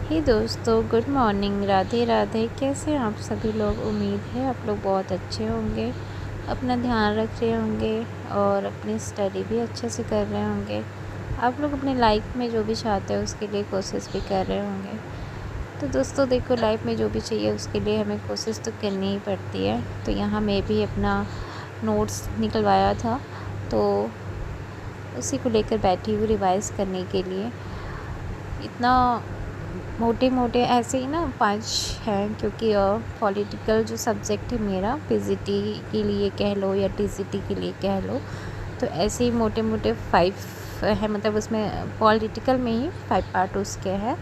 हे दोस्तों, good morning, Radhe Radhe. कैसे हैं आप सभी लोग? उम्मीद है आप लोग बहुत अच्छे होंगे, अपना ध्यान रख रहे होंगे और अपनी स्टडी भी अच्छे से कर रहे होंगे। आप लोग अपनी लाइफ में जो भी चाहते हैं उसके लिए कोशिश भी कर रहे होंगे। तो दोस्तों देखो, लाइफ में जो भी चाहिए उसके लिए हमें कोशिश तो करनी ही पड़ती है। तो यहाँ मैं भी अपना नोट्स निकलवाया था, तो उसी को लेकर बैठी हूँ रिवाइज़ करने के लिए। इतना मोटे मोटे ऐसे ही ना 5 हैं, क्योंकि पॉलिटिकल जो सब्जेक्ट है मेरा, पीजीटी के लिए कह लो या टीजीटी के लिए कह लो, तो ऐसे ही मोटे मोटे 5 है। मतलब उसमें पॉलिटिकल में ही 5 पार्ट उसके हैं।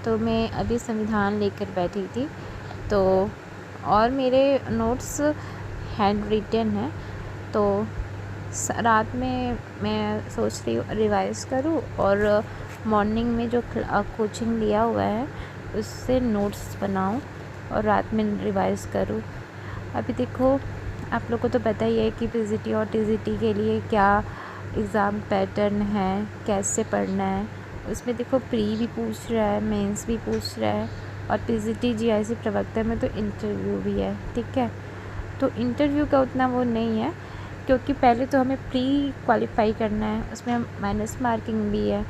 तो मैं अभी संविधान लेकर बैठी थी, तो और मेरे नोट्स हैंड रिटन हैं। तो रात में मैं सोच रही हूँ रिवाइज़ करूँ और मॉर्निंग में जो कोचिंग लिया हुआ है उससे नोट्स बनाऊँ और रात में रिवाइज़ करूँ। अभी देखो, आप लोग को तो पता ही है कि पीजीटी और टीजीटी के लिए क्या एग्ज़ाम पैटर्न है, कैसे पढ़ना है। उसमें देखो, प्री भी पूछ रहा है, मेंस भी पूछ रहा है, और पीजीटी जीआईसी प्रवक्ता में तो इंटरव्यू भी है। ठीक है, तो इंटरव्यू का उतना वो नहीं है, क्योंकि पहले तो हमें प्री क्वालिफाई करना है, उसमें माइनस मार्किंग भी है।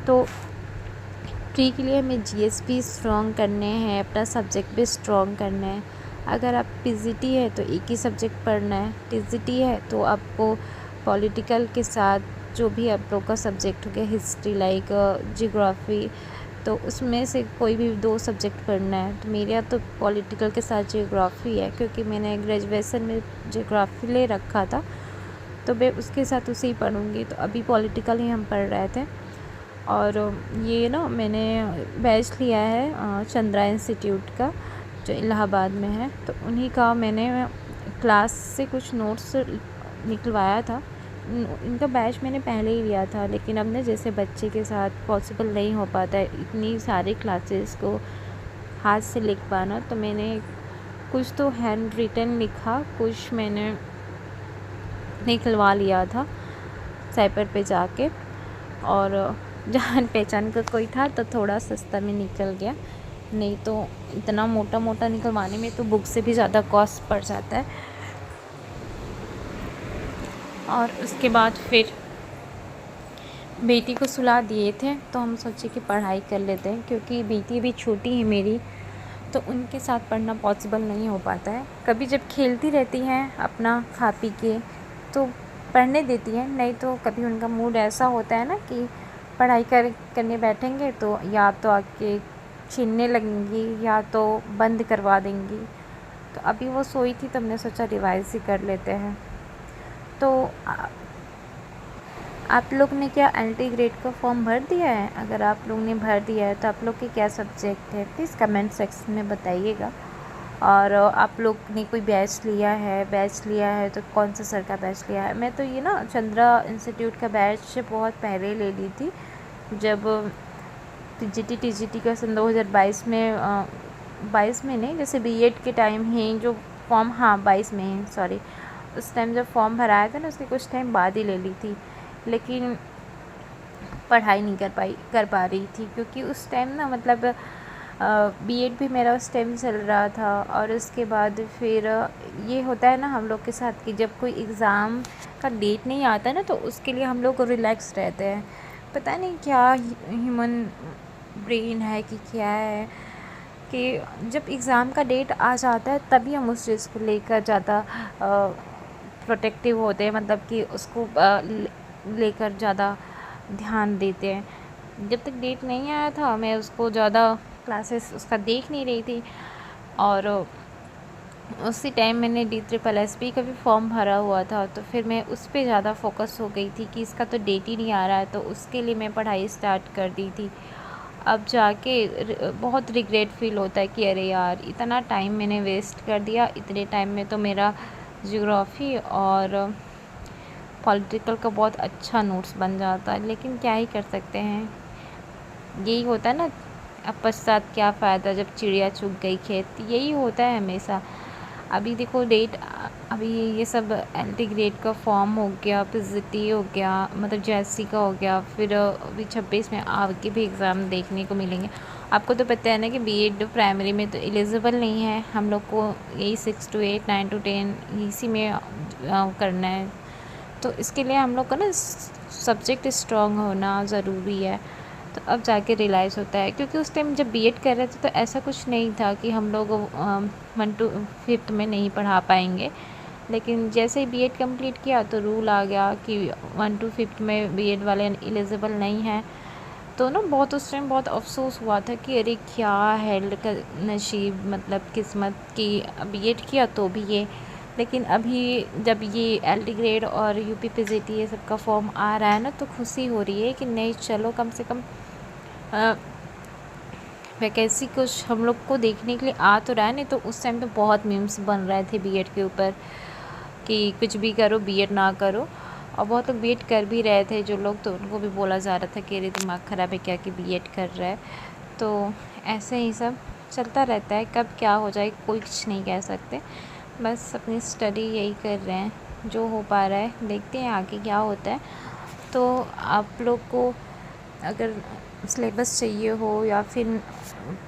तो प्री के लिए हमें जीएस भी स्ट्रॉन्ग करने हैं, अपना सब्जेक्ट भी स्ट्रॉन्ग करना है। अगर आप पीजीटी है तो एक ही सब्जेक्ट पढ़ना है, टीजीटी है तो आपको पॉलिटिकल के साथ जो भी आप लोग का सब्जेक्ट हो गया, हिस्ट्री लाइक जियोग्राफी, तो उसमें से कोई भी 2 सब्जेक्ट पढ़ना है। तो मेरा तो पॉलिटिकल के साथ जियोग्राफी है, क्योंकि मैंने ग्रेजुएशन में जियोग्राफी ले रखा था, तो मैं उसके साथ उसे ही पढ़ूँगी। तो अभी पॉलिटिकल ही हम पढ़ रहे थे। और ये ना मैंने बैच लिया है चंद्रा इंस्टीट्यूट का, जो इलाहाबाद में है। तो उन्हीं का मैंने क्लास से कुछ नोट्स निकलवाया था। इनका बैच मैंने पहले ही लिया था, लेकिन अब ना जैसे बच्चे के साथ पॉसिबल नहीं हो पाता है इतनी सारी क्लासेस को हाथ से लिख पाना, तो मैंने कुछ तो हैंड रिटन लिखा, कुछ मैंने निकलवा लिया था साइपर पे जाके। और जान पहचान का कोई था तो थोड़ा सस्ता में निकल गया, नहीं तो इतना मोटा मोटा निकलवाने में तो बुक से भी ज़्यादा कॉस्ट पड़ जाता है। और उसके बाद फिर बेटी को सुला दिए थे, तो हम सोचे कि पढ़ाई कर लेते हैं, क्योंकि बेटी भी छोटी है मेरी, तो उनके साथ पढ़ना पॉसिबल नहीं हो पाता है। कभी जब खेलती रहती हैं अपना खा पी के तो पढ़ने देती हैं, नहीं तो कभी उनका मूड ऐसा होता है ना कि पढ़ाई करने बैठेंगे तो या तो आके छीनने लगेंगी या तो बंद करवा देंगी। तो अभी वो सोई थी, तो हमने सोचा रिवाइज़ ही कर लेते हैं। तो आप लोग ने क्या एलटी ग्रेड का फॉर्म भर दिया है? अगर आप लोग ने भर दिया है तो आप लोग के क्या सब्जेक्ट है, प्लीज़ कमेंट सेक्शन में बताइएगा। और आप लोग ने कोई बैच लिया है तो कौन सा सर का बैच लिया है? मैं तो ये ना चंद्रा इंस्टीट्यूट का बैच बहुत पहले ले ली थी, जब पीजीटी टीजीटी का सन 2022 में 22 में नहीं, जैसे बीएड के टाइम ही जो फॉर्म, हाँ 22 में ही, सॉरी, उस टाइम जब फॉर्म भराया था ना उसके कुछ टाइम बाद ही ले ली थी। लेकिन पढ़ाई नहीं कर पा रही थी, क्योंकि उस टाइम ना मतलब बीएड भी मेरा उस टाइम चल रहा था। और उसके बाद फिर ये होता है ना हम लोग के साथ कि जब कोई एग्ज़ाम का डेट नहीं आता ना, तो उसके लिए हम लोग रिलैक्स रहते हैं। पता नहीं क्या ह्यूमन ब्रेन है कि क्या है, कि जब एग्ज़ाम का डेट आ जाता है तभी हम उस चीज़ को लेकर ज़्यादा प्रोटेक्टिव होते हैं, मतलब कि उसको लेकर ज़्यादा ध्यान देते हैं। जब तक डेट नहीं आया था मैं उसको ज़्यादा क्लासेस उसका देख नहीं रही थी। और उसी टाइम मैंने DSSS का भी फॉर्म भरा हुआ था, तो फिर मैं उस पर ज़्यादा फोकस हो गई थी कि इसका तो डेट ही नहीं आ रहा है, तो उसके लिए मैं पढ़ाई स्टार्ट कर दी थी। अब जाके बहुत रिग्रेट फील होता है कि अरे यार, इतना टाइम मैंने वेस्ट कर दिया। इतने टाइम में तो मेरा ज्योग्राफी और पॉलिटिकल का बहुत अच्छा नोट्स बन जाता है, लेकिन क्या ही कर सकते हैं। यही होता है ना, अब पश्चात क्या फ़ायदा जब चिड़िया चुग गई खेत, यही होता है हमेशा। अभी देखो डेट, अभी ये सब एंटी ग्रेड का फॉर्म हो गया, पीजीटी हो गया, मतलब जेएससी का हो गया, फिर अभी 26 में आगे भी एग्ज़ाम देखने को मिलेंगे। आपको तो पता है ना कि बीएड प्राइमरी में तो एलिजिबल नहीं है, हम लोग को यही 6 to 8, 9 to 10 इसी में करना है। तो इसके लिए हम लोग को ना सब्जेक्ट स्ट्रॉन्ग होना ज़रूरी है। तो अब जाके रियलाइज़ होता है, क्योंकि उस टाइम जब बीएड कर रहे थे तो ऐसा कुछ नहीं था कि हम लोग 1 to 5 में नहीं पढ़ा पाएंगे। लेकिन जैसे ही बीएड कंप्लीट किया तो रूल आ गया कि 1 to 5 में बीएड वाले एलिजिबल नहीं हैं। तो ना बहुत उस टाइम बहुत अफसोस हुआ था कि अरे क्या है का नसीब, मतलब किस्मत की बीएड किया तो भी ये। लेकिन अभी जब ये एलडी ग्रेड और यूपी पीजीटी ये सब का फॉर्म आ रहा है ना, तो खुशी हो रही है कि नहीं चलो कम से कम वैकेंसी कुछ हम लोग को देखने के लिए आ तो रहा है। नहीं तो उस टाइम तो बहुत मीम्स बन रहे थे बीएड के ऊपर कि कुछ भी करो बीएड ना करो, और बहुत लोग बीएड कर भी रहे थे जो लोग, तो उनको भी बोला जा रहा था कि अरे दिमाग ख़राब है क्या कि बीएड कर रहा है। तो ऐसे ही सब चलता रहता है, कब क्या हो जाए कोई कुछ नहीं कह सकते। बस अपनी स्टडी यही कर रहे हैं, जो हो पा रहा है, देखते हैं आगे क्या होता है। तो आप लोग को अगर सिलेबस चाहिए हो या फिर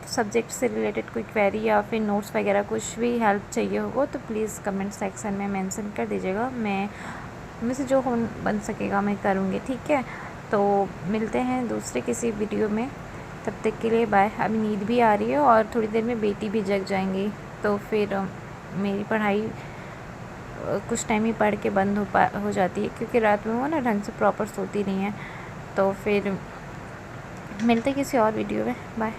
सब्जेक्ट से रिलेटेड कोई क्वेरी या फिर नोट्स वगैरह कुछ भी हेल्प चाहिए होगा तो प्लीज़ कमेंट सेक्शन में मेंशन कर दीजिएगा। मैं मुझसे जो हो बन सकेगा मैं करूँगी, ठीक है। तो मिलते हैं दूसरे किसी वीडियो में, तब तक के लिए बाय। अभी नींद भी आ रही है और थोड़ी देर में बेटी भी जग जाएंगी, तो फिर मेरी पढ़ाई कुछ टाइम ही पढ़ के बंद हो जाती है, क्योंकि रात में वो ना ढंग से प्रॉपर सोती नहीं है। तो फिर मिलते किसी और वीडियो में, बाय।